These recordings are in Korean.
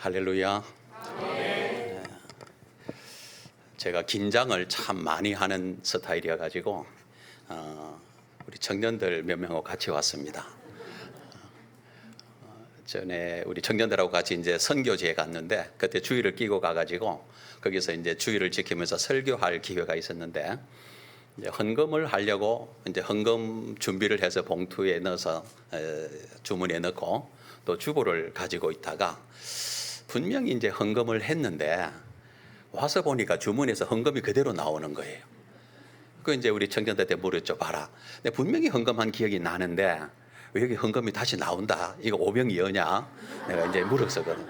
할렐루야. 네. 제가 긴장을 참 많이 하는 스타일이어 가지고 우리 청년들 몇 명하고 같이 왔습니다. 전에 우리 청년들하고 같이 이제 선교지에 갔는데 그때 주의를 끼고 가가지고 거기서 이제 주의를 지키면서 설교할 기회가 있었는데 이제 헌금을 하려고 이제 헌금 준비를 해서 봉투에 넣어서 주머니에 넣고 또 주보를 가지고 있다가 분명히 이제 헌금을 했는데 와서 보니까 주머니에서 헌금이 그대로 나오는 거예요. 그 이제 우리 청년들한테 물었죠. 봐라, 내가 분명히 헌금한 기억이 나는데 왜 여기 헌금이 다시 나온다? 이거 오병이어냐? 내가 이제 물었었거든.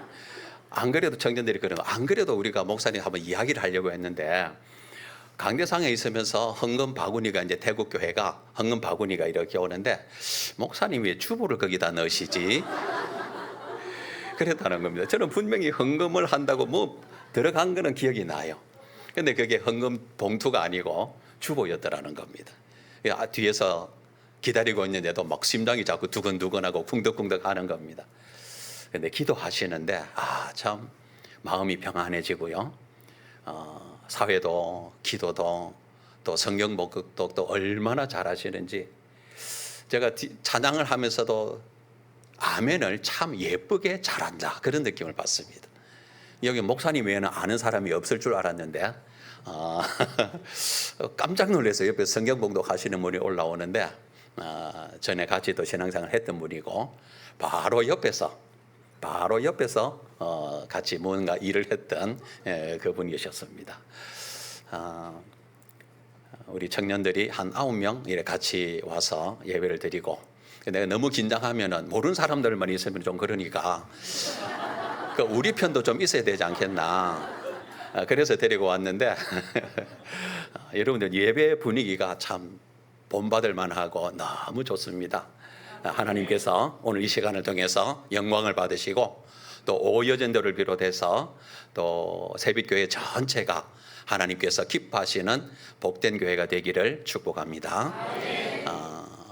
안 그래도 청년들이 그러는 거, 안 그래도 우리가 목사님 한번 이야기를 하려고 했는데 강대상에 있으면서 헌금 바구니가 이제 태국 교회가 헌금 바구니가 이렇게 오는데 목사님이 왜 주보를 거기다 넣으시지? 그랬다는 겁니다. 저는 분명히 헌금을 한다고 뭐 들어간 거는 기억이 나요. 근데 그게 헌금 봉투가 아니고 주보였더라는 겁니다. 뒤에서 기다리고 있는데도 막 심장이 자꾸 두근두근하고 쿵덕쿵덕 하는 겁니다. 근데 기도하시는데 참 마음이 평안해지고요. 사회도 기도도 또 성경 목격도 또 얼마나 잘하시는지 제가 찬양을 하면서도 아멘을 참 예쁘게 잘한다 그런 느낌을 받습니다. 여기 목사님 외에는 아는 사람이 없을 줄 알았는데 깜짝 놀라서 옆에 성경 봉독하시는 분이 올라오는데 전에 같이 또 신앙생활 했던 분이고 바로 옆에서 같이 뭔가 일을 했던 그분이셨습니다. 우리 청년들이 한 9명 이렇게 같이 와서 예배를 드리고 내가 너무 긴장하면은 모르는 사람들만 있으면 좀 그러니까 우리 편도 좀 있어야 되지 않겠나. 그래서 데리고 왔는데 여러분들 예배 분위기가 참 본받을 만하고 너무 좋습니다. 하나님께서 오늘 이 시간을 통해서 영광을 받으시고 또 오여전도를 비롯해서 또 새빛교회 전체가 하나님께서 기뻐하시는 복된 교회가 되기를 축복합니다.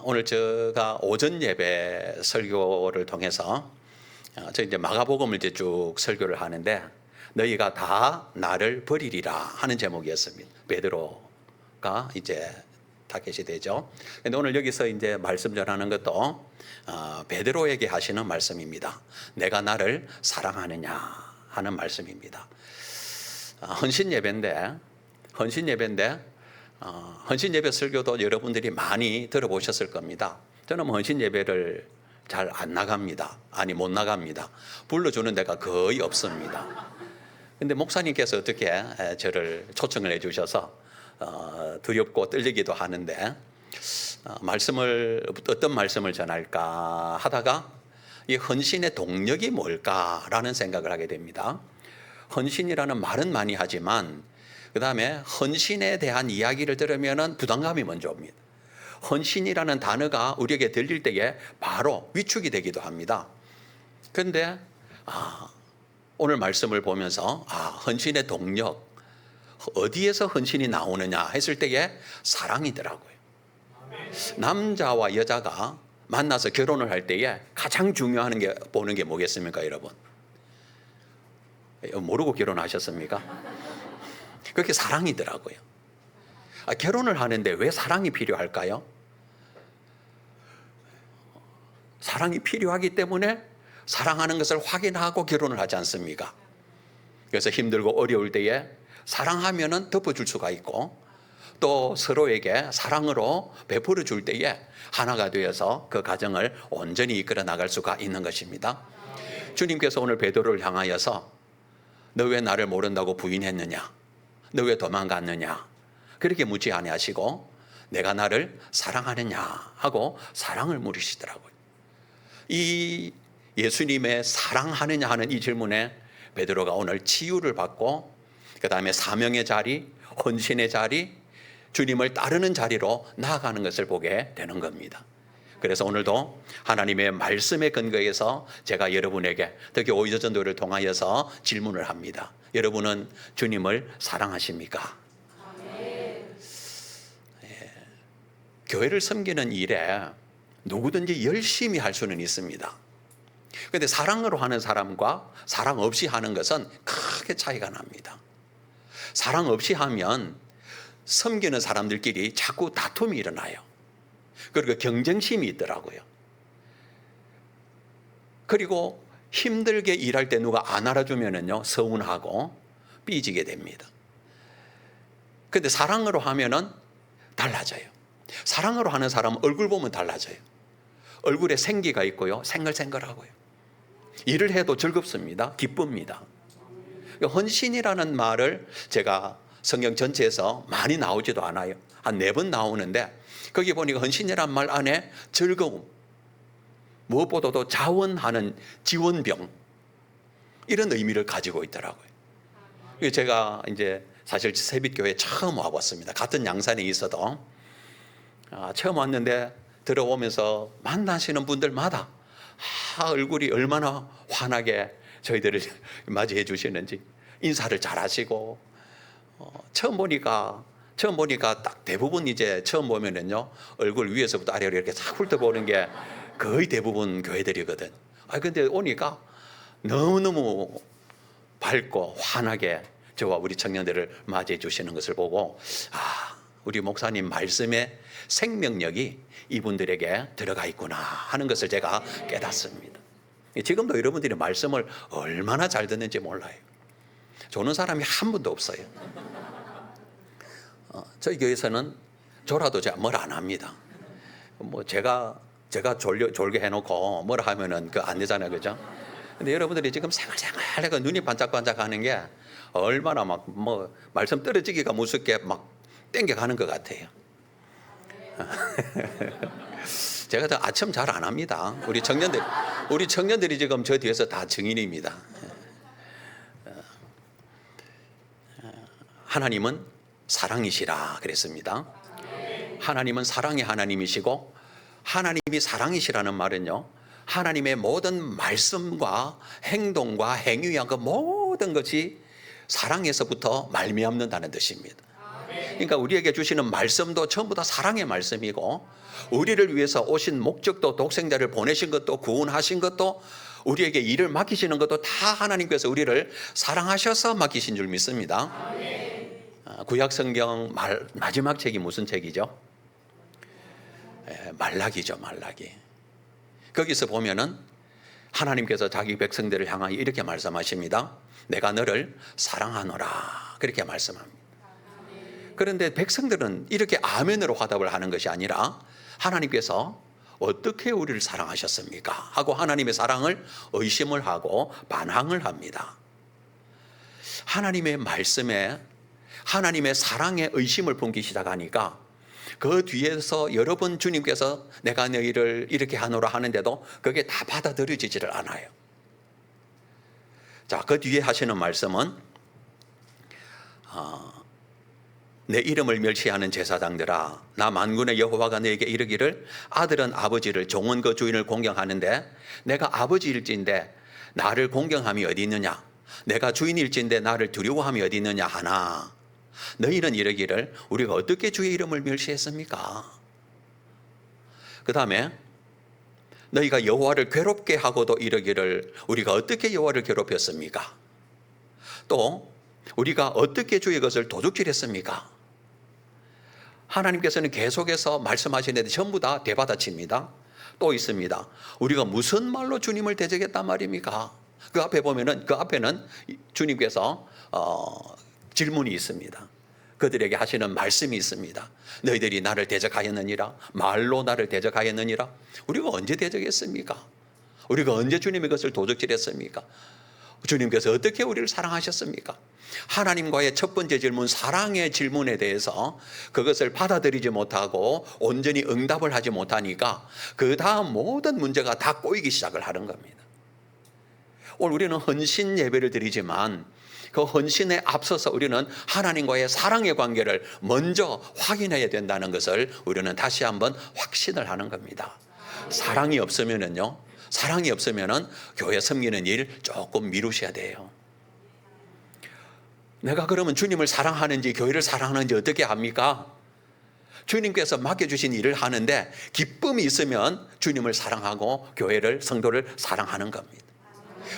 오늘 제가 오전 예배 설교를 통해서 저 이제 마가복음을 이제 쭉 설교를 하는데 너희가 다 나를 버리리라 하는 제목이었습니다. 베드로가 이제 타겟이 되죠. 근데 오늘 여기서 이제 말씀 전하는 것도 베드로에게 하시는 말씀입니다. 내가 나를 사랑하느냐 하는 말씀입니다. 헌신 예배인데 헌신 예배 설교도 여러분들이 많이 들어보셨을 겁니다. 저는 헌신 예배를 잘 안 나갑니다. 아니 못 나갑니다. 불러주는 데가 거의 없습니다. 근데 목사님께서 어떻게 저를 초청을 해주셔서 두렵고 떨리기도 하는데 어떤 말씀을 전할까 하다가 이 헌신의 동력이 뭘까라는 생각을 하게 됩니다. 헌신이라는 말은 많이 하지만 그 다음에 헌신에 대한 이야기를 들으면 부담감이 먼저 옵니다. 헌신이라는 단어가 우리에게 들릴 때에 바로 위축이 되기도 합니다. 그런데 오늘 말씀을 보면서 헌신의 동력, 어디에서 헌신이 나오느냐 했을 때에 사랑이더라고요. 남자와 여자가 만나서 결혼을 할 때에 가장 중요한 게 보는 게 뭐겠습니까, 여러분? 모르고 결혼하셨습니까? 그렇게 사랑이더라고요. 결혼을 하는데 왜 사랑이 필요할까요? 사랑이 필요하기 때문에 사랑하는 것을 확인하고 결혼을 하지 않습니까? 그래서 힘들고 어려울 때에 사랑하면은 덮어줄 수가 있고 또 서로에게 사랑으로 베풀어 줄 때에 하나가 되어서 그 가정을 온전히 이끌어 나갈 수가 있는 것입니다. 주님께서 오늘 베드로를 향하여서 너 왜 나를 모른다고 부인했느냐? 너 왜 도망갔느냐? 그렇게 묻지 아니하시고 내가 나를 사랑하느냐 하고 사랑을 물으시더라고요. 이 예수님의 사랑하느냐 하는 이 질문에 베드로가 오늘 치유를 받고 그 다음에 사명의 자리, 헌신의 자리, 주님을 따르는 자리로 나아가는 것을 보게 되는 겁니다. 그래서 오늘도 하나님의 말씀에 근거해서 제가 여러분에게 특히 오여전도를 통하여서 질문을 합니다. 여러분은 주님을 사랑하십니까? 교회를 섬기는 일에 누구든지 열심히 할 수는 있습니다. 그런데 사랑으로 하는 사람과 사랑 없이 하는 것은 크게 차이가 납니다. 사랑 없이 하면 섬기는 사람들끼리 자꾸 다툼이 일어나요. 그리고 경쟁심이 있더라고요. 그리고 힘들게 일할 때 누가 안 알아주면은요, 서운하고 삐지게 됩니다. 그런데 사랑으로 하면은 달라져요. 사랑으로 하는 사람은 얼굴 보면 달라져요. 얼굴에 생기가 있고요, 생글생글하고요. 일을 해도 즐겁습니다. 기쁩니다. 헌신이라는 말을 제가 성경 전체에서 많이 나오지도 않아요. 한 4번 나오는데 거기 보니까 헌신이라는 말 안에 즐거움, 무엇보다도 자원하는 지원병, 이런 의미를 가지고 있더라고요. 제가 이제 사실 새빛교회 처음 와봤습니다. 같은 양산에 있어도 처음 왔는데 들어오면서 만나시는 분들마다 얼굴이 얼마나 환하게 저희들을 맞이해 주시는지, 인사를 잘 하시고, 처음 보니까 딱 대부분 이제 처음 보면은요, 얼굴 위에서부터 아래로 이렇게 싹 훑어보는 게 거의 대부분 교회들이거든. 근데 오니까 너무너무 밝고 환하게 저와 우리 청년들을 맞이해 주시는 것을 보고, 우리 목사님 말씀에 생명력이 이분들에게 들어가 있구나 하는 것을 제가 깨닫습니다. 지금도 여러분들이 말씀을 얼마나 잘 듣는지 몰라요. 조는 사람이 한 분도 없어요. 저희 교회에서는 조라도 제가 뭘 안 합니다. 뭐 제가 졸게 해놓고 뭐라 하면은 안 되잖아요, 그죠? 근데 여러분들이 지금 생활생활하고 눈이 반짝반짝 하는 게 얼마나 말씀 떨어지기가 무섭게 막 땡겨가는 것 같아요. 제가 더 아첨 잘 안 합니다. 우리 청년들이 지금 저 뒤에서 다 증인입니다. 하나님은 사랑이시라 그랬습니다. 하나님은 사랑의 하나님이시고, 하나님이 사랑이시라는 말은요, 하나님의 모든 말씀과 행동과 행위와 그 모든 것이 사랑에서부터 말미암는다는 뜻입니다. 그러니까 우리에게 주시는 말씀도 전부 다 사랑의 말씀이고, 우리를 위해서 오신 목적도, 독생자를 보내신 것도, 구원하신 것도, 우리에게 일을 맡기시는 것도 다 하나님께서 우리를 사랑하셔서 맡기신 줄 믿습니다. 구약 성경 마지막 책이 무슨 책이죠? 말라기죠, 말라기. 거기서 보면은 하나님께서 자기 백성들을 향하여 이렇게 말씀하십니다. 내가 너를 사랑하노라, 그렇게 말씀합니다. 그런데 백성들은 이렇게 아멘으로 화답을 하는 것이 아니라, 하나님께서 어떻게 우리를 사랑하셨습니까? 하고 하나님의 사랑을 의심을 하고 반항을 합니다. 하나님의 말씀에 하나님의 사랑에 의심을 품기 시작하니까 그 뒤에서 여러 번 주님께서 내가 너희를 이렇게 하노라 하는데도 그게 다 받아들여지지를 않아요. 자, 그 뒤에 하시는 말씀은 내 이름을 멸시하는 제사장들아, 나 만군의 여호와가 너에게 이르기를 아들은 아버지를, 종은 그 주인을 공경하는데 내가 아버지일진데 나를 공경함이 어디 있느냐? 내가 주인일진데 나를 두려워함이 어디 있느냐 하나, 너희는 이르기를 우리가 어떻게 주의 이름을 멸시했습니까? 그 다음에 너희가 여호와를 괴롭게 하고도 이르기를 우리가 어떻게 여호와를 괴롭혔습니까? 또 우리가 어떻게 주의 것을 도둑질했습니까? 하나님께서는 계속해서 말씀하시는데 전부 다 대받아칩니다. 또 있습니다. 우리가 무슨 말로 주님을 대적했단 말입니까? 그 앞에 보면은 그 앞에는 주님께서 질문이 있습니다. 그들에게 하시는 말씀이 있습니다. 너희들이 나를 대적하였느니라, 말로 나를 대적하였느니라. 우리가 언제 대적했습니까? 우리가 언제 주님의 것을 도적질했습니까? 주님께서 어떻게 우리를 사랑하셨습니까? 하나님과의 첫 번째 질문, 사랑의 질문에 대해서 그것을 받아들이지 못하고 온전히 응답을 하지 못하니까 그 다음 모든 문제가 다 꼬이기 시작을 하는 겁니다. 오늘 우리는 헌신 예배를 드리지만 그 헌신에 앞서서 우리는 하나님과의 사랑의 관계를 먼저 확인해야 된다는 것을 우리는 다시 한번 확신을 하는 겁니다. 사랑이 없으면은 교회 섬기는 일 조금 미루셔야 돼요. 내가 그러면 주님을 사랑하는지 교회를 사랑하는지 어떻게 합니까? 주님께서 맡겨주신 일을 하는데 기쁨이 있으면 주님을 사랑하고 교회를, 성도를 사랑하는 겁니다.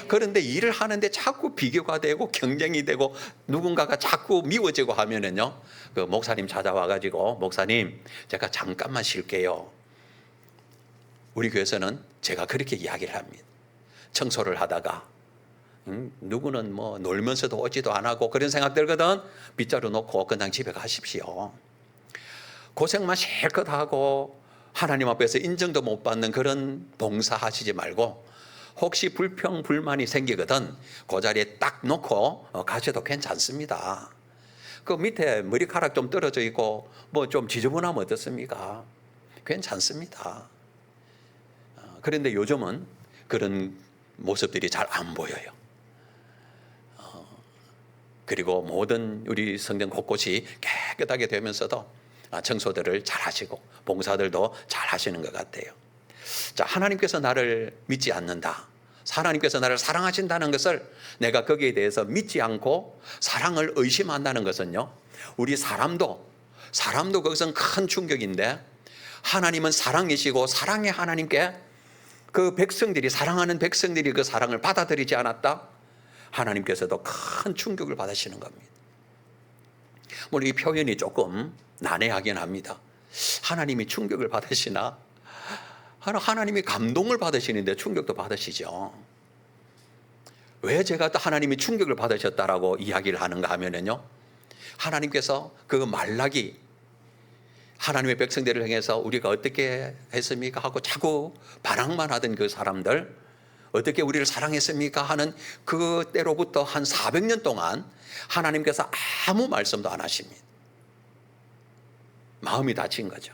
그런데 일을 하는데 자꾸 비교가 되고 경쟁이 되고 누군가가 자꾸 미워지고 하면은요, 그 목사님 찾아와가지고, 목사님 제가 잠깐만 쉴게요. 우리 교회에서는 제가 그렇게 이야기를 합니다. 청소를 하다가 누구는 뭐 놀면서도 오지도 안 하고 그런 생각 들거든. 빗자루 놓고 그냥 집에 가십시오. 고생만 실컷 하고 하나님 앞에서 인정도 못 받는 그런 봉사 하시지 말고, 혹시 불평 불만이 생기거든 그 자리에 딱 놓고 가셔도 괜찮습니다. 그 밑에 머리카락 좀 떨어져 있고 뭐 좀 지저분하면 어떻습니까? 괜찮습니다. 그런데 요즘은 그런 모습들이 잘 안 보여요. 그리고 모든 우리 성전 곳곳이 깨끗하게 되면서도 청소들을 잘 하시고 봉사들도 잘 하시는 것 같아요. 자, 하나님께서 나를 믿지 않는다, 하나님께서 나를 사랑하신다는 것을 내가 거기에 대해서 믿지 않고 사랑을 의심한다는 것은요, 우리 사람도 그것은 큰 충격인데, 하나님은 사랑이시고 사랑의 하나님께 그 백성들이, 사랑하는 백성들이 그 사랑을 받아들이지 않았다, 하나님께서도 큰 충격을 받으시는 겁니다. 물론 이 표현이 조금 난해하긴 합니다. 하나님이 충격을 받으시나? 하나님이 감동을 받으시는데 충격도 받으시죠. 왜 제가 또 하나님이 충격을 받으셨다라고 이야기를 하는가 하면은요, 하나님께서 그 말라기, 하나님의 백성들을 향해서 우리가 어떻게 했습니까 하고 자꾸 반항만 하던 그 사람들, 어떻게 우리를 사랑했습니까 하는 그때로부터 한 400년 동안 하나님께서 아무 말씀도 안 하십니다. 마음이 다친 거죠.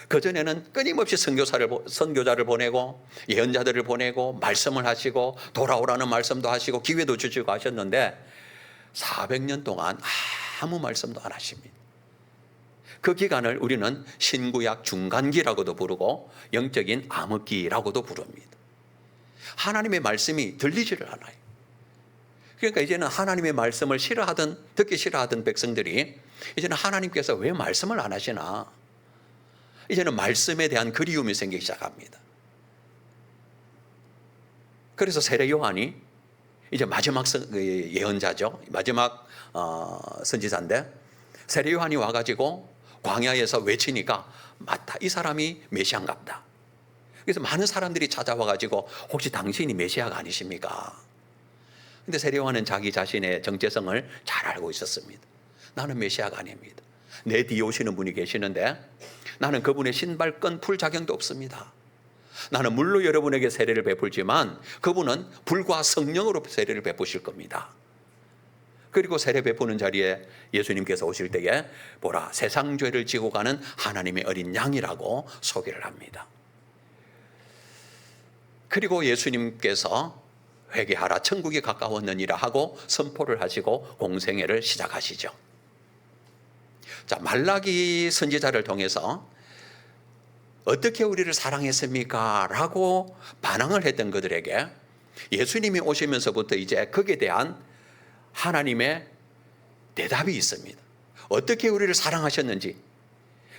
그전에는 끊임없이 선교자를 보내고 예언자들을 보내고 말씀을 하시고 돌아오라는 말씀도 하시고 기회도 주시고 하셨는데 400년 동안 아무 말씀도 안 하십니다. 그 기간을 우리는 신구약 중간기라고도 부르고 영적인 암흑기라고도 부릅니다. 하나님의 말씀이 들리지를 않아요. 그러니까 이제는 하나님의 말씀을 듣기 싫어하던 백성들이 이제는 하나님께서 왜 말씀을 안 하시나, 이제는 말씀에 대한 그리움이 생기기 시작합니다. 그래서 세례 요한이 이제 마지막 예언자죠. 마지막 선지자인데, 세례 요한이 와가지고 광야에서 외치니까 맞다, 이 사람이 메시아인갑다. 그래서 많은 사람들이 찾아와가지고 혹시 당신이 메시아가 아니십니까? 근데 세례 요한은 자기 자신의 정체성을 잘 알고 있었습니다. 나는 메시아가 아닙니다. 내 뒤에 오시는 분이 계시는데 나는 그분의 신발끈 풀 자격도 없습니다. 나는 물로 여러분에게 세례를 베풀지만 그분은 불과 성령으로 세례를 베푸실 겁니다. 그리고 세례 베푸는 자리에 예수님께서 오실 때에 보라, 세상 죄를 지고 가는 하나님의 어린 양이라고 소개를 합니다. 그리고 예수님께서 회개하라, 천국이 가까웠느니라 하고 선포를 하시고 공생애를 시작하시죠. 자, 말라기 선지자를 통해서 어떻게 우리를 사랑했습니까? 라고 반항을 했던 그들에게 예수님이 오시면서부터 이제 거기에 대한 하나님의 대답이 있습니다. 어떻게 우리를 사랑하셨는지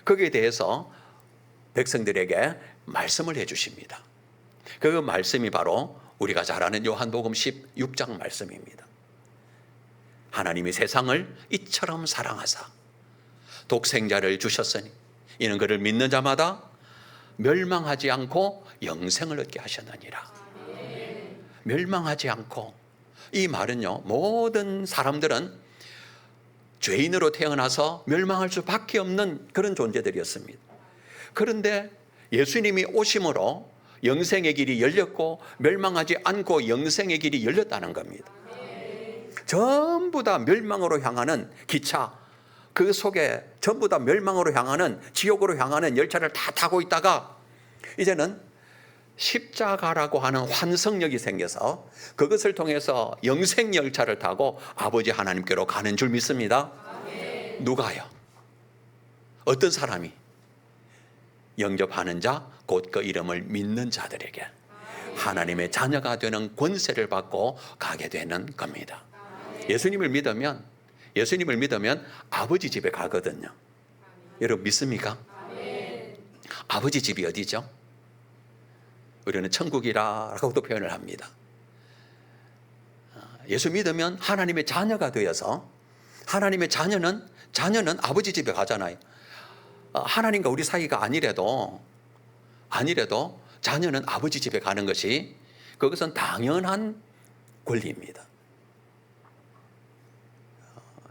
거기에 대해서 백성들에게 말씀을 해주십니다. 그 말씀이 바로 우리가 잘 아는 요한복음 16장 말씀입니다. 하나님이 세상을 이처럼 사랑하사 독생자를 주셨으니 이는 그를 믿는 자마다 멸망하지 않고 영생을 얻게 하셨느니라. 멸망하지 않고, 이 말은요, 모든 사람들은 죄인으로 태어나서 멸망할 수밖에 없는 그런 존재들이었습니다. 그런데 예수님이 오심으로 영생의 길이 열렸고 멸망하지 않고 영생의 길이 열렸다는 겁니다. 전부 다 멸망으로 향하는 기차, 그 속에 전부 다 멸망으로 향하는, 지옥으로 향하는 열차를 다 타고 있다가 이제는 십자가라고 하는 환성역이 생겨서 그것을 통해서 영생 열차를 타고 아버지 하나님께로 가는 줄 믿습니다. 누가요? 어떤 사람이? 영접하는 자, 곧 그 이름을 믿는 자들에게 하나님의 자녀가 되는 권세를 받고 가게 되는 겁니다. 예수님을 믿으면 아버지 집에 가거든요. 여러분 믿습니까? 아버지 집이 어디죠? 우리는 천국이라고도 표현을 합니다. 예수 믿으면 하나님의 자녀가 되어서 하나님의 자녀는 아버지 집에 가잖아요. 하나님과 우리 사이가 아니래도 자녀는 아버지 집에 가는 것이 그것은 당연한 권리입니다.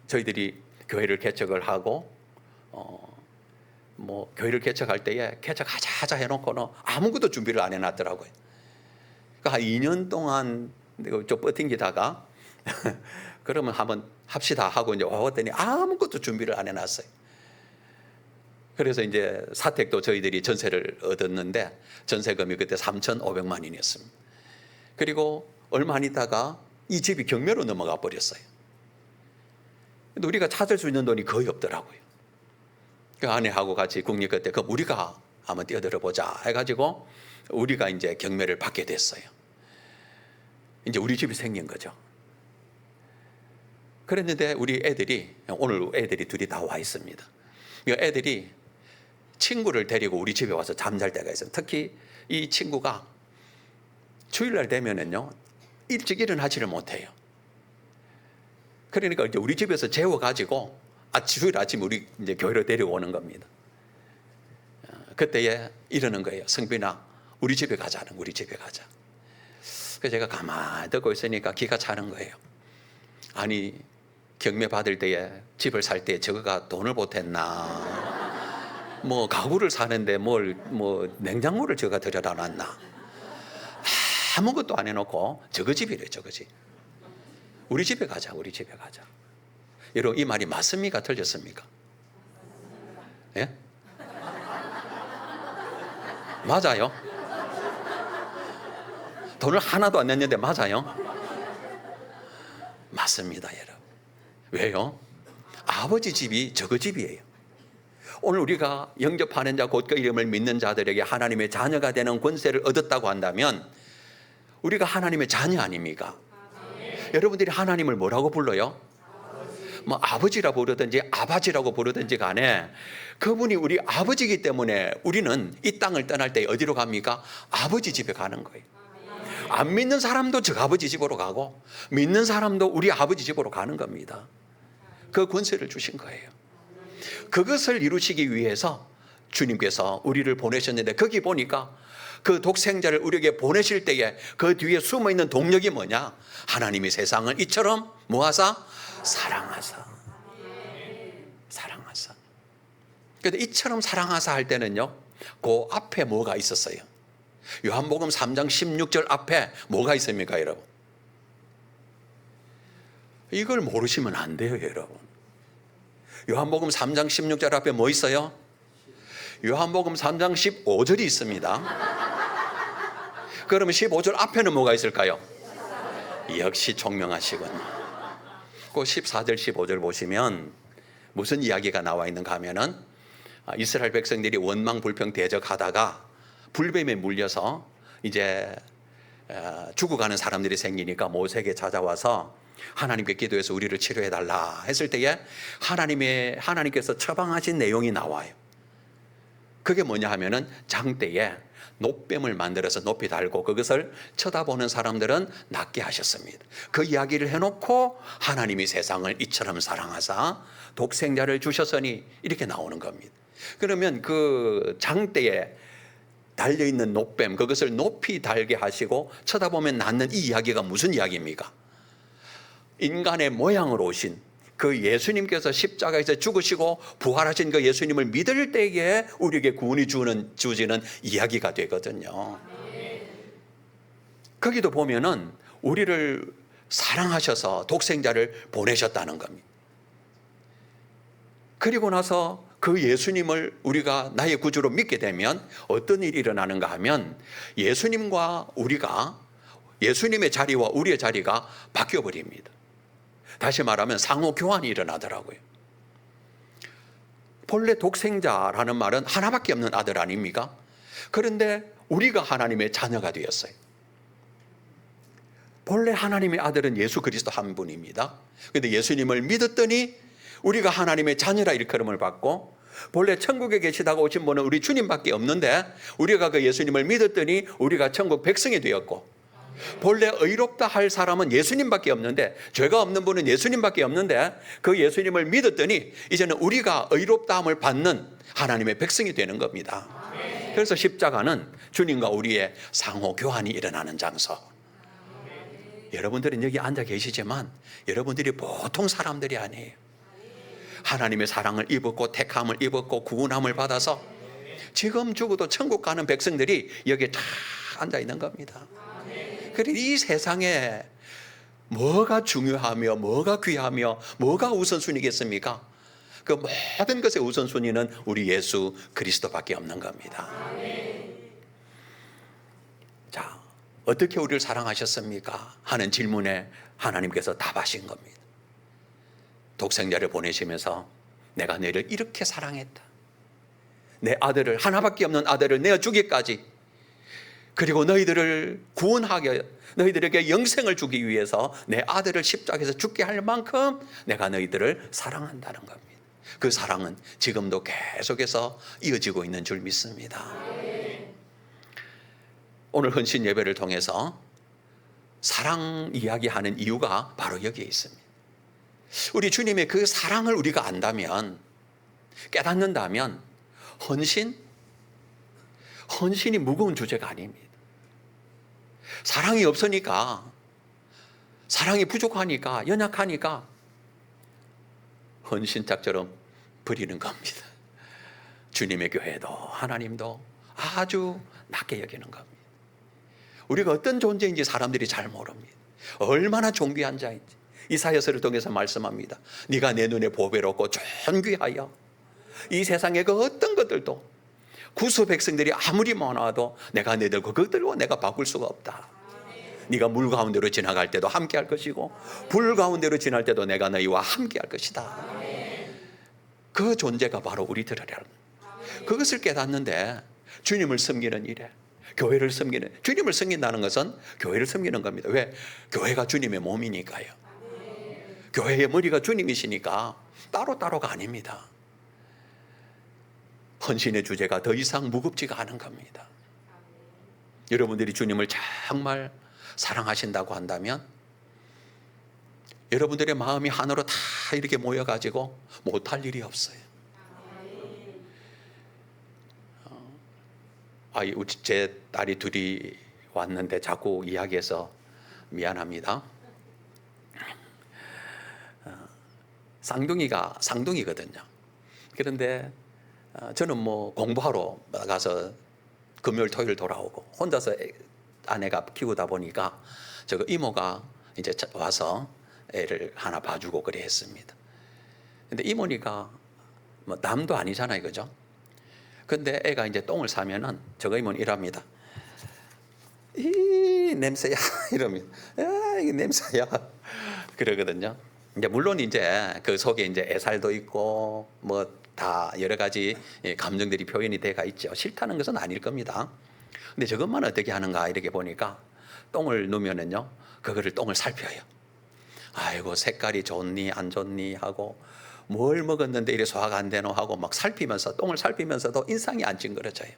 저희들이 교회를 개척을 하고 교회를 개척할 때에 개척하자 해놓고는 아무것도 준비를 안 해놨더라고요. 그러니까 한 2년 동안 좀 버팅기다가 그러면 한번 합시다 하고 이제 와봤더니 아무것도 준비를 안 해놨어요. 그래서 이제 사택도 저희들이 전세를 얻었는데 전세금이 그때 3,500만 원이었습니다. 그리고 얼마 안 있다가 이 집이 경매로 넘어가 버렸어요. 근데 우리가 찾을 수 있는 돈이 거의 없더라고요. 그 아내하고 같이 국립 그때 그럼 우리가 한번 뛰어들어 보자 해가지고 우리가 이제 경매를 받게 됐어요. 이제 우리 집이 생긴 거죠. 그랬는데 우리 애들이 오늘 애들이 둘이 다 와 있습니다. 애들이 친구를 데리고 우리 집에 와서 잠잘 때가 있어요. 특히 이 친구가 주일날 되면은요 일찍 일어나지를 못해요. 그러니까 이제 우리 집에서 재워가지고 주일 아침 우리 이제 교회로 데려오는 겁니다. 그때에 이러는 거예요. 성빈아, 우리 집에 가자는 우리 집에 가자. 그래서 제가 가만히 듣고 있으니까 기가 차는 거예요. 아니 경매 받을 때에 집을 살 때 저거가 돈을 보탰나? 뭐 가구를 사는데 냉장고를 저가 들여다 놨나? 아무것도 안 해놓고 저거 집이래 저거 집. 우리 집에 가자 우리 집에 가자. 여러분 이 말이 맞습니까? 틀렸습니까? 예? 맞아요? 돈을 하나도 안 냈는데 맞아요? 맞습니다 여러분. 왜요? 아버지 집이 저거 집이에요. 오늘 우리가 영접하는 자 곧 그 이름을 믿는 자들에게 하나님의 자녀가 되는 권세를 얻었다고 한다면 우리가 하나님의 자녀 아닙니까? 여러분들이 하나님을 뭐라고 불러요? 뭐 아버지라 부르든지 아바지라고 부르든지 간에 그분이 우리 아버지이기 때문에 우리는 이 땅을 떠날 때 어디로 갑니까? 아버지 집에 가는 거예요. 안 믿는 사람도 저 아버지 집으로 가고 믿는 사람도 우리 아버지 집으로 가는 겁니다. 그 권세를 주신 거예요. 그것을 이루시기 위해서 주님께서 우리를 보내셨는데 거기 보니까 그 독생자를 우리에게 보내실 때에 그 뒤에 숨어있는 동력이 뭐냐? 하나님이 세상을 이처럼 뭐하사? 사랑하사. 그런데 이처럼 사랑하사 할 때는요 그 앞에 뭐가 있었어요? 요한복음 3장 16절 앞에 뭐가 있습니까 여러분? 이걸 모르시면 안 돼요 여러분. 요한복음 3장 16절 앞에 뭐 있어요? 요한복음 3장 15절이 있습니다. 그러면 15절 앞에는 뭐가 있을까요? 역시 총명하시군요. 그 14절 15절 보시면 무슨 이야기가 나와 있는가 하면은 이스라엘 백성들이 원망 불평 대적하다가 불뱀에 물려서 이제 죽어가는 사람들이 생기니까 모세에게 찾아와서 하나님께 기도해서 우리를 치료해달라 했을 때에 하나님께서 처방하신 내용이 나와요. 그게 뭐냐 하면은 장대에 놋뱀을 만들어서 높이 달고 그것을 쳐다보는 사람들은 낫게 하셨습니다. 그 이야기를 해놓고 하나님이 세상을 이처럼 사랑하사 독생자를 주셨으니 이렇게 나오는 겁니다. 그러면 그 장대에 달려있는 놋뱀 그것을 높이 달게 하시고 쳐다보면 낫는 이 이야기가 무슨 이야기입니까? 인간의 모양으로 오신 그 예수님께서 십자가에서 죽으시고 부활하신 그 예수님을 믿을 때에 우리에게 구원이 주어지는 이야기가 되거든요. 거기도 보면은 우리를 사랑하셔서 독생자를 보내셨다는 겁니다. 그리고 나서 그 예수님을 우리가 나의 구주로 믿게 되면 어떤 일이 일어나는가 하면 예수님과 우리가 예수님의 자리와 우리의 자리가 바뀌어 버립니다. 다시 말하면 상호 교환이 일어나더라고요. 본래 독생자라는 말은 하나밖에 없는 아들 아닙니까? 그런데 우리가 하나님의 자녀가 되었어요. 본래 하나님의 아들은 예수 그리스도 한 분입니다. 그런데 예수님을 믿었더니 우리가 하나님의 자녀라 일컬음을 받고 본래 천국에 계시다가 오신 분은 우리 주님밖에 없는데 우리가 그 예수님을 믿었더니 우리가 천국 백성이 되었고, 본래 의롭다 할 사람은 예수님밖에 없는데, 죄가 없는 분은 예수님밖에 없는데 그 예수님을 믿었더니 이제는 우리가 의롭다함을 받는 하나님의 백성이 되는 겁니다. 그래서 십자가는 주님과 우리의 상호 교환이 일어나는 장소. 여러분들은 여기 앉아 계시지만 여러분들이 보통 사람들이 아니에요. 하나님의 사랑을 입었고 택함을 입었고 구원함을 받아서 지금 죽어도 천국 가는 백성들이 여기에 다 앉아 있는 겁니다. 그래서 이 세상에 뭐가 중요하며 뭐가 귀하며 뭐가 우선순위겠습니까? 그 모든 것의 우선순위는 우리 예수 그리스도밖에 없는 겁니다. 자, 어떻게 우리를 사랑하셨습니까? 하는 질문에 하나님께서 답하신 겁니다. 독생자를 보내시면서 내가 너희를 이렇게 사랑했다. 내 아들을, 하나밖에 없는 아들을 내어 주기까지, 그리고 너희들을 구원하게, 너희들에게 영생을 주기 위해서 내 아들을 십자가에서 죽게 할 만큼 내가 너희들을 사랑한다는 겁니다. 그 사랑은 지금도 계속해서 이어지고 있는 줄 믿습니다. 오늘 헌신 예배를 통해서 사랑 이야기하는 이유가 바로 여기에 있습니다. 우리 주님의 그 사랑을 우리가 안다면, 깨닫는다면 헌신이 무거운 주제가 아닙니다. 사랑이 없으니까, 사랑이 부족하니까, 연약하니까 헌신짝처럼 버리는 겁니다. 주님의 교회도 하나님도 아주 낮게 여기는 겁니다. 우리가 어떤 존재인지 사람들이 잘 모릅니다. 얼마나 존귀한 자인지. 이사야서를 통해서 말씀합니다. 네가 내 눈에 보배롭고 존귀하여 이 세상의 그 어떤 것들도, 구수 백성들이 아무리 많아도 내가 너희들과 그들과 내가 바꿀 수가 없다. 네가 물 가운데로 지나갈 때도 함께 할 것이고 불 가운데로 지날 때도 내가 너희와 함께 할 것이다. 그 존재가 바로 우리들이라는, 그것을 깨닫는데 주님을 섬기는 일에, 교회를 섬기는, 주님을 섬긴다는 것은 교회를 섬기는 겁니다. 왜? 교회가 주님의 몸이니까요. 교회의 머리가 주님이시니까 따로따로가 아닙니다. 헌신의 주제가 더 이상 무겁지가 않은 겁니다. 여러분들이 주님을 정말 사랑하신다고 한다면 여러분들의 마음이 하나로 다 이렇게 모여가지고 못할 일이 없어요. 제 딸이 둘이 왔는데 자꾸 이야기해서 미안합니다. 쌍둥이거든요. 그런데 저는 뭐 공부하러 가서 금요일 토요일 돌아오고 혼자서 아내가 키우다 보니까 저거 이모가 이제 와서 애를 하나 봐주고 그래 했습니다. 근데 이모니까 뭐 남도 아니잖아요, 그죠? 근데 애가 이제 똥을 싸면은 저거 이모는 이랍니다. 이 냄새야 이러면, 이게 냄새야 그러거든요. 이제 물론 이제 그 속에 이제 애살도 있고 뭐 다 여러 가지 감정들이 표현이 돼가 있죠. 싫다는 것은 아닐 겁니다. 근데 저것만 어떻게 하는가 이렇게 보니까 똥을 누면은요, 그거를 똥을 살펴요. 아이고 색깔이 좋니 안 좋니 하고, 뭘 먹었는데 이래 소화가 안 되노 하고 막 살피면서, 똥을 살피면서도 인상이 안 찡그러져요.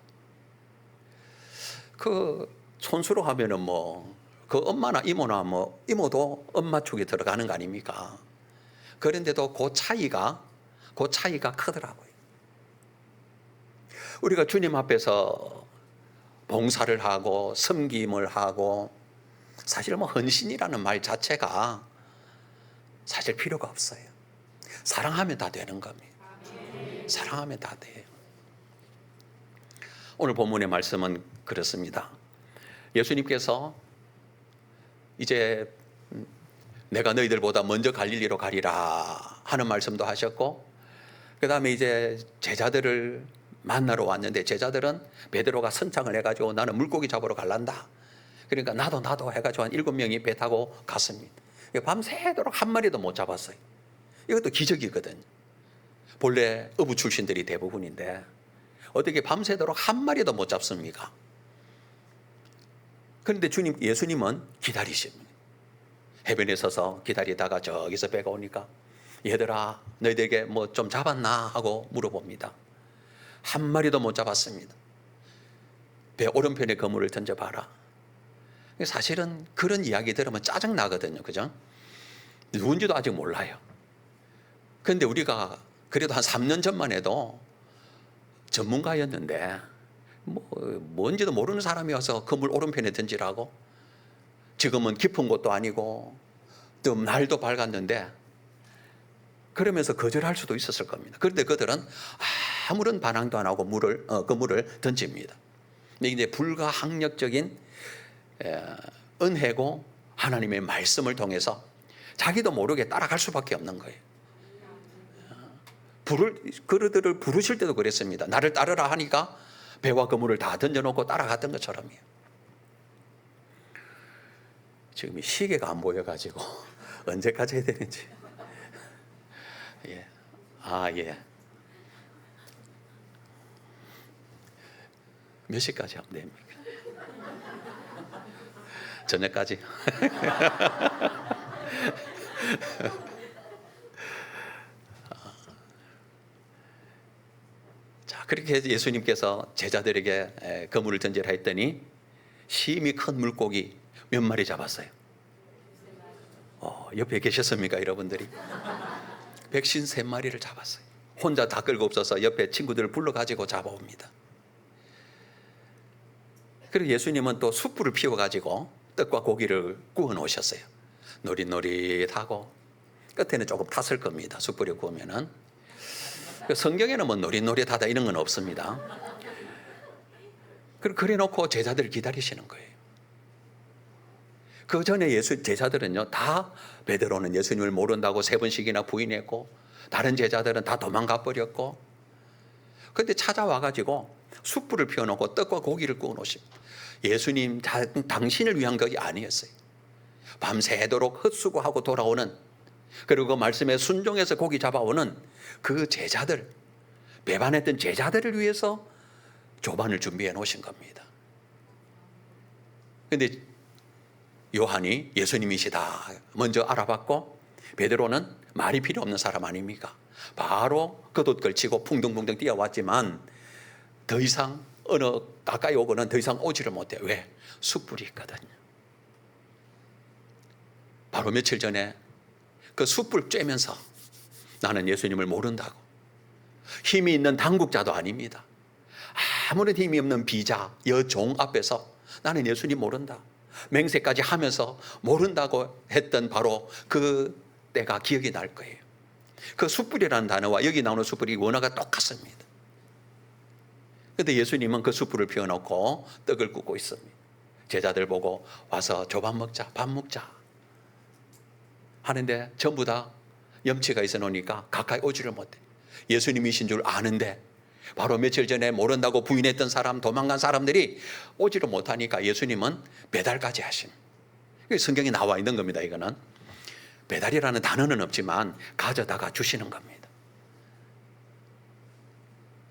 그 촌수로 하면은 뭐 그 엄마나 이모나 뭐 이모도 엄마 축에 들어가는 거 아닙니까? 그런데도 그 차이가 크더라고요. 우리가 주님 앞에서 봉사를 하고 섬김을 하고, 사실 뭐 헌신이라는 말 자체가 사실 필요가 없어요. 사랑하면 다 되는 겁니다. 사랑하면 다 돼요. 오늘 본문의 말씀은 그렇습니다. 예수님께서 이제 내가 너희들보다 먼저 갈릴리로 가리라 하는 말씀도 하셨고, 그 다음에 이제 제자들을 만나러 왔는데 제자들은 베드로가 선창을 해가지고 나는 물고기 잡으러 갈란다. 그러니까 나도 해가지고 한 7명이 배 타고 갔습니다. 밤새도록 한 마리도 못 잡았어요. 이것도 기적이거든요. 본래 어부 출신들이 대부분인데 어떻게 밤새도록 한 마리도 못 잡습니까? 그런데 예수님은 기다리십니다. 해변에 서서 기다리다가 저기서 배가 오니까 얘들아 너희들에게 뭐 좀 잡았나 하고 물어봅니다. 한 마리도 못 잡았습니다. 배 오른편에 그물을 던져봐라. 사실은 그런 이야기 들으면 짜증나거든요. 그죠? 누군지도 아직 몰라요. 그런데 우리가 그래도 한 3년 전만 해도 전문가였는데 뭔지도 모르는 사람이 와서 그물 오른편에 던지라고. 지금은 깊은 곳도 아니고 또 날도 밝았는데 그러면서 거절할 수도 있었을 겁니다. 그런데 그들은 아무런 반항도 안 하고 그물을 던집니다. 이게 불가항력적인 은혜고 하나님의 말씀을 통해서 자기도 모르게 따라갈 수밖에 없는 거예요. 그들을 부르실 때도 그랬습니다. 나를 따르라 하니까 배와 그물을 다 던져놓고 따라갔던 것처럼요. 지금 이 시계가 안 보여가지고 언제까지 해야 되는지. 예. 예. 몇 시까지 하면 됩니까? 저녁까지? 자, 그렇게 해서 예수님께서 제자들에게 그물을 던지라 했더니 심히 큰 물고기 몇 마리 잡았어요. 옆에 계셨습니까, 여러분들이? 153마리를 잡았어요. 혼자 다 끌고 없어서 옆에 친구들을 불러가지고 잡아옵니다. 그리고 예수님은 또 숯불을 피워가지고 떡과 고기를 구워 놓으셨어요. 노릿노릿하고 끝에는 조금 탔을 겁니다. 숯불에 구우면은. 성경에는 뭐 노릿노릿하다 이런 건 없습니다. 그래 놓고 제자들을 기다리시는 거예요. 그 전에 제자들은요, 다 베드로는 예수님을 모른다고 3번씩이나 부인했고, 다른 제자들은 다 도망가 버렸고, 그런데 찾아와가지고 숯불을 피워놓고 떡과 고기를 구워 놓으십니다. 예수님 당신을 위한 것이 아니었어요. 밤새도록 헛수고하고 돌아오는, 그리고 그 말씀에 순종해서 고기 잡아오는 그 제자들, 배반했던 제자들을 위해서 조반을 준비해 놓으신 겁니다. 그런데 요한이 예수님이시다 먼저 알아봤고, 베드로는 말이 필요 없는 사람 아닙니까? 바로 겉옷 걸치고 풍덩풍덩 뛰어왔지만 더 이상 가까이 오고는 더 이상 오지를 못해. 왜? 숯불이 있거든요. 바로 며칠 전에 그 숯불 쬐면서 나는 예수님을 모른다고, 힘이 있는 당국자도 아닙니다, 아무런 힘이 없는 비자 여종 앞에서 나는 예수님 모른다, 맹세까지 하면서 모른다고 했던 바로 그 때가 기억이 날 거예요. 그 숯불이라는 단어와 여기 나오는 숯불이 원어가 똑같습니다. 그런데 예수님은 그 숯불을 피워놓고 떡을 굽고 있습니다. 제자들 보고 와서 조밥 먹자, 밥 먹자 하는데 전부 다 염치가 있어 놓으니까 가까이 오지를 못해. 예수님이신 줄 아는데 바로 며칠 전에 모른다고 부인했던 사람, 도망간 사람들이 오지를 못하니까 예수님은 배달까지 하심. 성경에 나와 있는 겁니다. 이거는 배달이라는 단어는 없지만 가져다가 주시는 겁니다.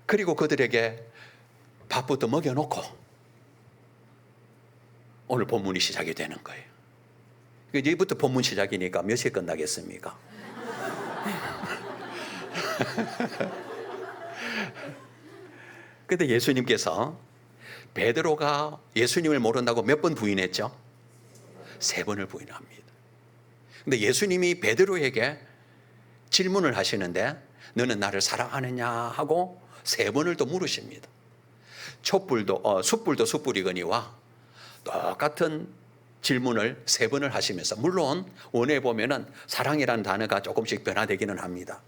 그리고 그들에게 밥부터 먹여놓고 오늘 본문이 시작이 되는 거예요. 이제부터 본문 시작이니까 몇 시에 끝나겠습니까? 그런데 예수님께서 베드로가 예수님을 모른다고 몇 번 부인했죠? 3번을 부인합니다. 그런데 예수님이 베드로에게 질문을 하시는데 너는 나를 사랑하느냐 하고 3번을 또 물으십니다. 숯불도 숯불이거니와 똑같은 질문을 3번을 하시면서, 물론 원어에 보면은 사랑이라는 단어가 조금씩 변화되기는 합니다.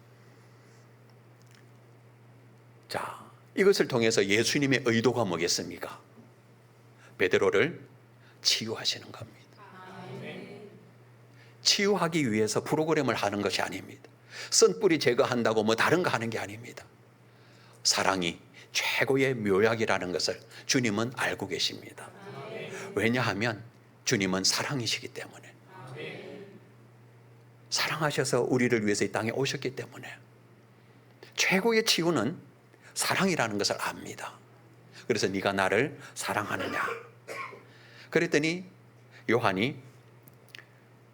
자, 이것을 통해서 예수님의 의도가 뭐겠습니까? 베드로를 치유하시는 겁니다. 치유하기 위해서 프로그램을 하는 것이 아닙니다. 쓴뿌리 제거한다고 뭐 다른 거 하는 게 아닙니다. 사랑이 최고의 묘약이라는 것을 주님은 알고 계십니다. 왜냐하면 주님은 사랑이시기 때문에, 사랑하셔서 우리를 위해서 이 땅에 오셨기 때문에 최고의 치유는 사랑이라는 것을 압니다. 그래서 네가 나를 사랑하느냐 그랬더니 요한이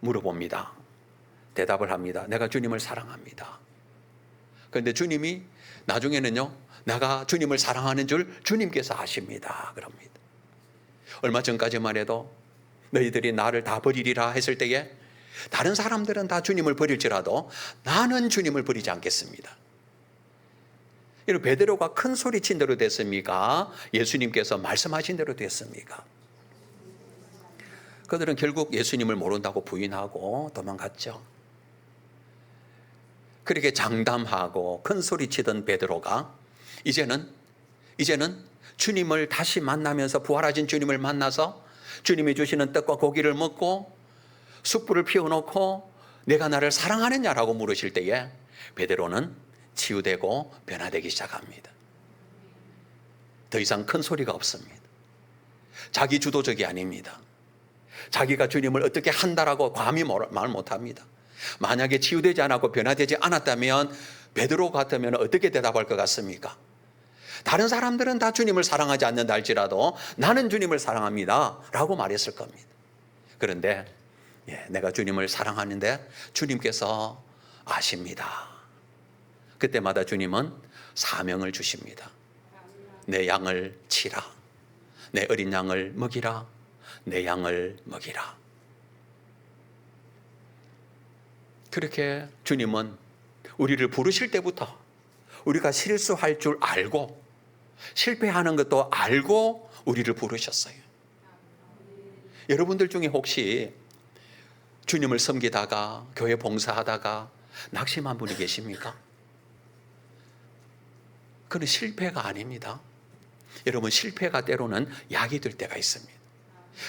물어봅니다. 대답을 합니다. 내가 주님을 사랑합니다. 그런데 주님이 나중에는요, 내가 주님을 사랑하는 줄 주님께서 아십니다. 그럽니다. 얼마 전까지만 해도 너희들이 나를 다 버리리라 했을 때에 다른 사람들은 다 주님을 버릴지라도 나는 주님을 버리지 않겠습니다. 이런 베드로가 큰 소리친 대로 됐습니까? 예수님께서 말씀하신 대로 됐습니까? 그들은 결국 예수님을 모른다고 부인하고 도망갔죠. 그렇게 장담하고 큰 소리치던 베드로가 이제는 주님을 다시 만나면서 부활하신 주님을 만나서 주님이 주시는 떡과 고기를 먹고 숯불을 피워놓고 내가 나를 사랑하느냐라고 물으실 때에 베드로는 치유되고 변화되기 시작합니다. 더 이상 큰 소리가 없습니다. 자기 주도적이 아닙니다. 자기가 주님을 어떻게 한다라고 감히 말 못합니다. 만약에 치유되지 않았고 변화되지 않았다면 베드로 같으면 어떻게 대답할 것 같습니까? 다른 사람들은 다 주님을 사랑하지 않는다 할지라도 나는 주님을 사랑합니다 라고 말했을 겁니다. 그런데 내가 주님을 사랑하는데 주님께서 아십니다. 그때마다 주님은 사명을 주십니다. 내 양을 치라. 내 어린 양을 먹이라. 내 양을 먹이라. 그렇게 주님은 우리를 부르실 때부터 우리가 실수할 줄 알고 실패하는 것도 알고 우리를 부르셨어요. 여러분들 중에 혹시 주님을 섬기다가 교회 봉사하다가 낙심한 분이 계십니까? 그건 실패가 아닙니다. 여러분, 실패가 때로는 약이 될 때가 있습니다.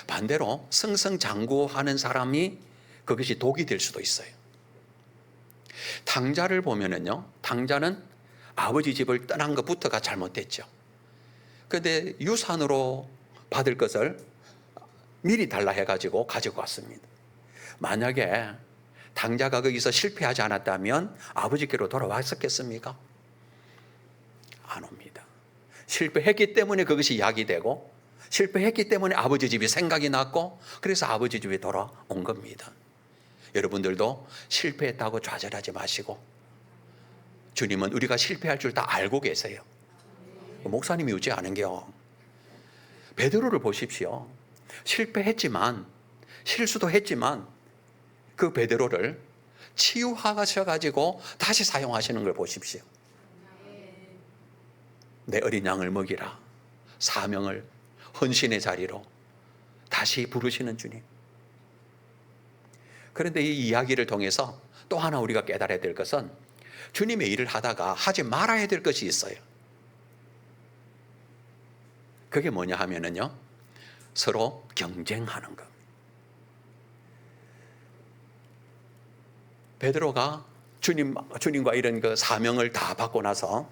반대로 승승장구하는 사람이 그것이 독이 될 수도 있어요. 탕자를 보면은요, 탕자는 아버지 집을 떠난 것부터가 잘못됐죠. 그런데 유산으로 받을 것을 미리 달라 해가지고 가지고 왔습니다. 만약에 탕자가 거기서 실패하지 않았다면 아버지께로 돌아왔었겠습니까? 안 옵니다. 실패했기 때문에 그것이 약이 되고 실패했기 때문에 아버지 집이 생각이 났고 그래서 아버지 집에 돌아온 겁니다. 여러분들도 실패했다고 좌절하지 마시고 주님은 우리가 실패할 줄 다 알고 계세요. 목사님이 어찌 아는겨? 베드로를 보십시오. 실패했지만 실수도 했지만 그 베드로를 치유하셔가지고 다시 사용하시는 걸 보십시오. 내 어린 양을 먹이라. 사명을 헌신의 자리로 다시 부르시는 주님. 그런데 이 이야기를 통해서 또 하나 우리가 깨달아야 될 것은 주님의 일을 하다가 하지 말아야 될 것이 있어요. 그게 뭐냐 하면은요, 서로 경쟁하는 것. 베드로가 주님과 이런 그 사명을 다 받고 나서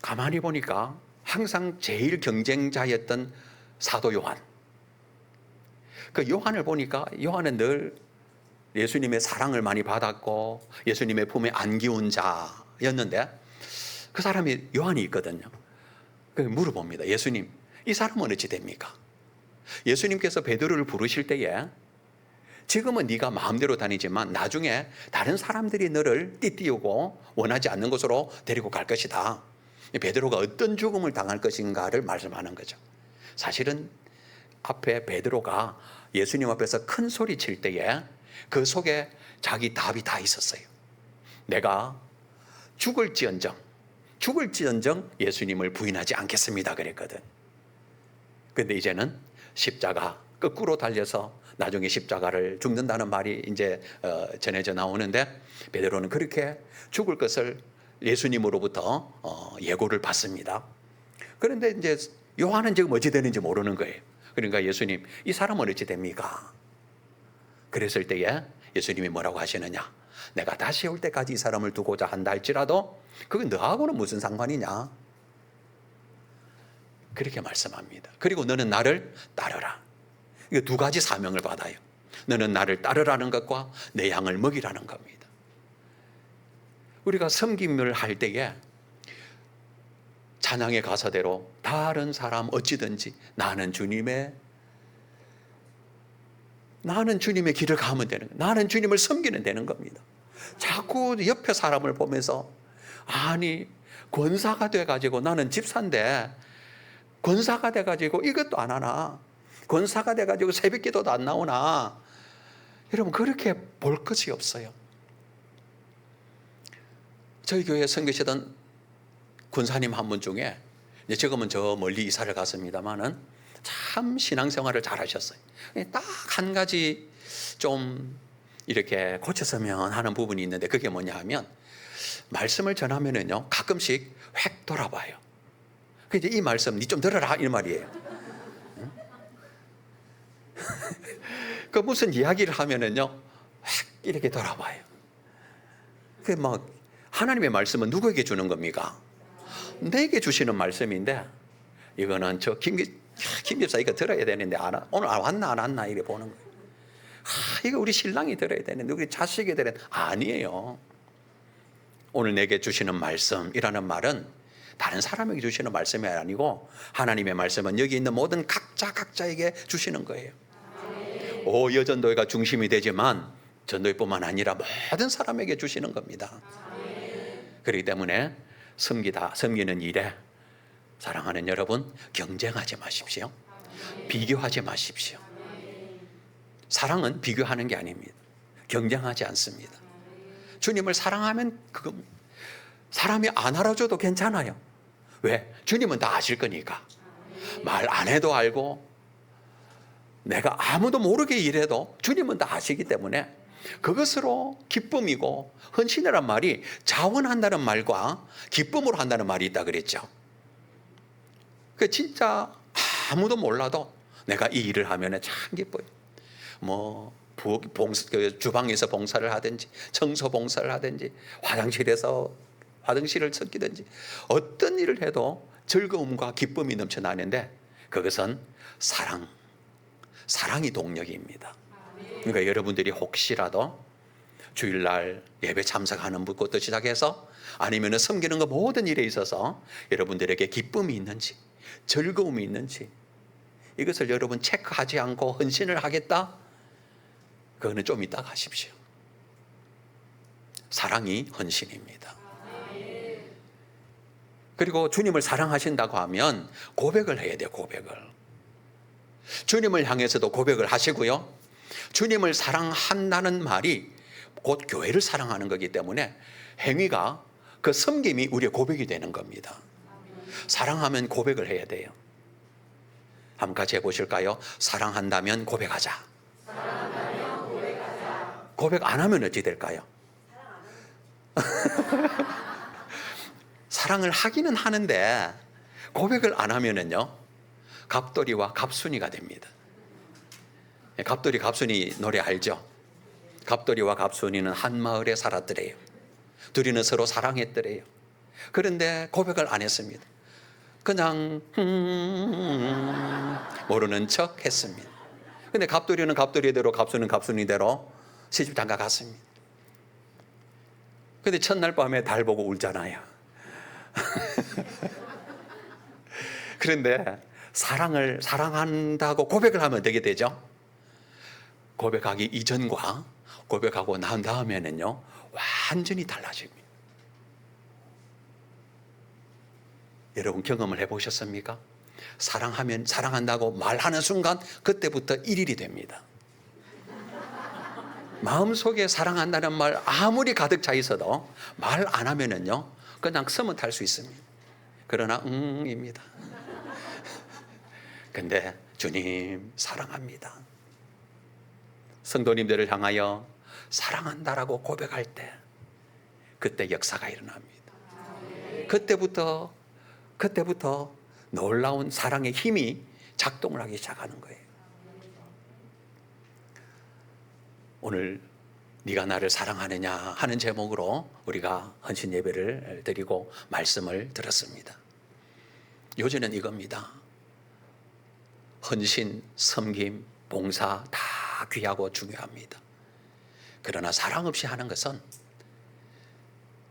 가만히 보니까 항상 제일 경쟁자였던 사도 요한. 그 요한을 보니까 요한은 늘 예수님의 사랑을 많이 받았고 예수님의 품에 안기운 자였는데 그 사람이 요한이 있거든요. 그 물어봅니다. 예수님, 이 사람은 어찌 됩니까? 예수님께서 베드로를 부르실 때에 지금은 네가 마음대로 다니지만 나중에 다른 사람들이 너를 띠띠우고 원하지 않는 곳으로 데리고 갈 것이다. 베드로가 어떤 죽음을 당할 것인가를 말씀하는 거죠. 사실은 앞에 베드로가 예수님 앞에서 큰 소리 칠 때에 그 속에 자기 답이 다 있었어요. 내가 죽을지언정 예수님을 부인하지 않겠습니다 그랬거든. 그런데 이제는 십자가 거꾸로 달려서 나중에 십자가를 죽는다는 말이 이제 전해져 나오는데 베드로는 그렇게 죽을 것을 예수님으로부터 예고를 받습니다. 그런데 이제 요한은 지금 어찌 되는지 모르는 거예요. 그러니까 예수님, 이 사람은 어찌 됩니까? 그랬을 때에 예수님이 뭐라고 하시느냐? 내가 다시 올 때까지 이 사람을 두고자 한다 할지라도 그건 너하고는 무슨 상관이냐? 그렇게 말씀합니다. 그리고 너는 나를 따르라. 이거 두 가지 사명을 받아요. 너는 나를 따르라는 것과 내 양을 먹이라는 겁니다. 우리가 섬김을 할 때에 찬양의 가사대로 다른 사람 어찌든지 나는 주님의 길을 가면 되는 거예요. 나는 주님을 섬기면 되는 겁니다. 자꾸 옆에 사람을 보면서 아니 권사가 돼가지고 나는 집사인데 권사가 돼가지고 이것도 안 하나? 권사가 돼가지고 새벽기도도 안 나오나? 여러분 그렇게 볼 것이 없어요. 저희 교회에 섬기시던 권사님 한 분 중에 지금은 저 멀리 이사를 갔습니다만은 참 신앙생활을 잘 하셨어요. 딱 한 가지 좀 이렇게 고쳤으면 하는 부분이 있는데 그게 뭐냐 하면 말씀을 전하면은요 가끔씩 획 돌아봐요. 이제 이 말씀 니 좀 들어라 이 말이에요. 그 무슨 이야기를 하면은요 획 이렇게 돌아봐요. 그 막 하나님의 말씀은 누구에게 주는 겁니까? 내게 주시는 말씀인데 이거는 저 김 집사 이거 들어야 되는데 오늘 왔나 안 왔나 이래 보는 거예요. 이거 우리 신랑이 들어야 되는데 우리 자식이 들어야 되는데 아니에요. 오늘 내게 주시는 말씀이라는 말은 다른 사람에게 주시는 말씀이 아니고 하나님의 말씀은 여기 있는 모든 각자에게 주시는 거예요. 여전도회가 중심이 되지만 전도회뿐만 아니라 모든 사람에게 주시는 겁니다. 그렇기 때문에 섬기는 일에 사랑하는 여러분 경쟁하지 마십시오. 비교하지 마십시오. 사랑은 비교하는 게 아닙니다. 경쟁하지 않습니다. 주님을 사랑하면 사람이 안 알아줘도 괜찮아요. 왜? 주님은 다 아실 거니까. 말 안 해도 알고 내가 아무도 모르게 일해도 주님은 다 아시기 때문에 그것으로 기쁨이고 헌신이란 말이 자원한다는 말과 기쁨으로 한다는 말이 있다 그랬죠. 그 진짜 아무도 몰라도 내가 이 일을 하면 참 기뻐요. 주방에서 봉사를 하든지 청소 봉사를 하든지 화장실을 섞이든지 어떤 일을 해도 즐거움과 기쁨이 넘쳐나는데 그것은 사랑이 동력입니다. 그러니까 여러분들이 혹시라도 주일날 예배 참석하는 것부터 시작해서 아니면 섬기는 것 모든 일에 있어서 여러분들에게 기쁨이 있는지 즐거움이 있는지 이것을 여러분 체크하지 않고 헌신을 하겠다? 그거는 좀 이따 하십시오. 사랑이 헌신입니다. 그리고 주님을 사랑하신다고 하면 고백을 해야 돼요. 고백을. 주님을 향해서도 고백을 하시고요. 주님을 사랑한다는 말이 곧 교회를 사랑하는 거기 때문에 행위가 그 섬김이 우리의 고백이 되는 겁니다. 사랑하면 고백을 해야 돼요. 한번 같이 해보실까요? 사랑한다면 고백하자. 고백 안 하면 어찌 될까요? 사랑을 하기는 하는데 고백을 안 하면은요 갑돌이와 갑순이가 됩니다. 갑돌이 갑순이 노래 알죠? 갑돌이와 갑순이는 한 마을에 살았더래요. 둘이는 서로 사랑했더래요. 그런데 고백을 안 했습니다. 그냥 모르는 척 했습니다. 근데 갑돌이는 갑돌이대로 갑순이는 갑순이대로 시집 장가 갔습니다. 근데 첫날 밤에 달 보고 울잖아요. 그런데 사랑한다고 고백을 하면 되게 되죠. 고백하기 이전과 고백하고 난 다음에는요 완전히 달라집니다. 여러분 경험을 해보셨습니까? 사랑한다고 말하는 순간 그때부터 일일이 됩니다. 마음속에 사랑한다는 말 아무리 가득 차 있어도 말 안 하면은요 그냥 서문 탈 수 있습니다. 그러나 입니다. 근데 주님 사랑합니다. 성도님들을 향하여 사랑한다라고 고백할 때 그때 역사가 일어납니다. 그때부터 놀라운 사랑의 힘이 작동을 하기 시작하는 거예요. 오늘 네가 나를 사랑하느냐 하는 제목으로 우리가 헌신 예배를 드리고 말씀을 들었습니다. 요지는 이겁니다. 헌신, 섬김, 봉사 다 귀하고 중요합니다. 그러나 사랑 없이 하는 것은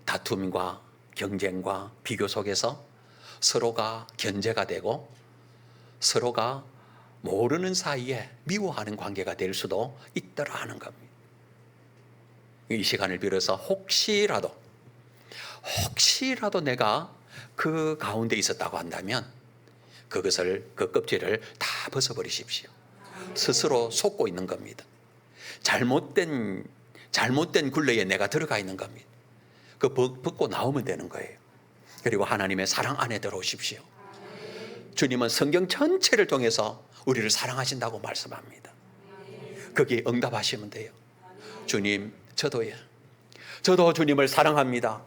다툼과 경쟁과 비교 속에서 서로가 견제가 되고 서로가 모르는 사이에 미워하는 관계가 될 수도 있더라 하는 겁니다. 이 시간을 빌어서 혹시라도 내가 그 가운데 있었다고 한다면 그 껍질을 다 벗어버리십시오. 스스로 속고 있는 겁니다. 잘못된 굴레에 내가 들어가 있는 겁니다. 그 벗고 나오면 되는 거예요. 그리고 하나님의 사랑 안에 들어오십시오. 주님은 성경 전체를 통해서 우리를 사랑하신다고 말씀합니다. 거기에 응답하시면 돼요. 주님, 저도요. 저도 주님을 사랑합니다.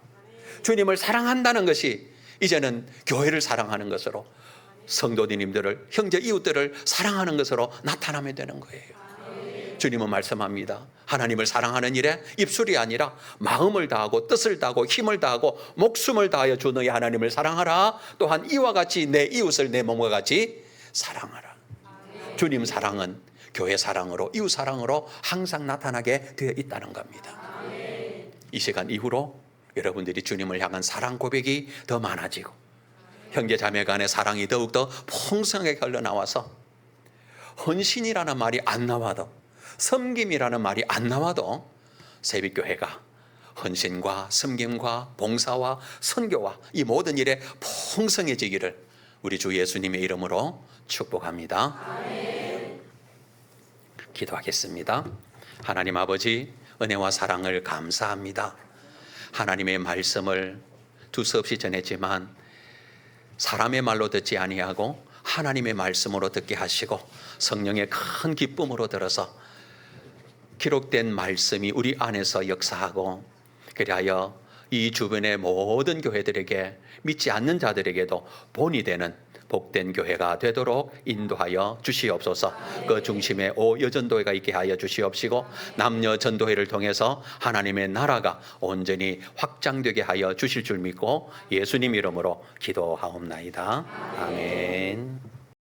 주님을 사랑한다는 것이 이제는 교회를 사랑하는 것으로, 성도님들을, 형제 이웃들을 사랑하는 것으로 나타나면 되는 거예요. 주님은 말씀합니다. 하나님을 사랑하는 일에 입술이 아니라 마음을 다하고 뜻을 다하고 힘을 다하고 목숨을 다하여 주 너희 하나님을 사랑하라. 또한 이와 같이 내 이웃을 내 몸과 같이 사랑하라. 주님 사랑은 교회 사랑으로, 이웃 사랑으로 항상 나타나게 되어 있다는 겁니다. 이 시간 이후로 여러분들이 주님을 향한 사랑 고백이 더 많아지고 형제 자매 간의 사랑이 더욱더 풍성하게 흘러나와서 헌신이라는 말이 안 나와도, 섬김이라는 말이 안 나와도 새벽교회가 헌신과 섬김과 봉사와 선교와 이 모든 일에 풍성해지기를 우리 주 예수님의 이름으로 축복합니다. 아멘. 기도하겠습니다. 하나님 아버지, 은혜와 사랑을 감사합니다. 하나님의 말씀을 두서없이 전했지만 사람의 말로 듣지 아니하고 하나님의 말씀으로 듣게 하시고 성령의 큰 기쁨으로 들어서 기록된 말씀이 우리 안에서 역사하고, 그리하여 이 주변의 모든 교회들에게, 믿지 않는 자들에게도 본이 되는 복된 교회가 되도록 인도하여 주시옵소서. 그 중심에 여전도회가 있게 하여 주시옵시고 남녀 전도회를 통해서 하나님의 나라가 온전히 확장되게 하여 주실 줄 믿고 예수님 이름으로 기도하옵나이다. 아멘.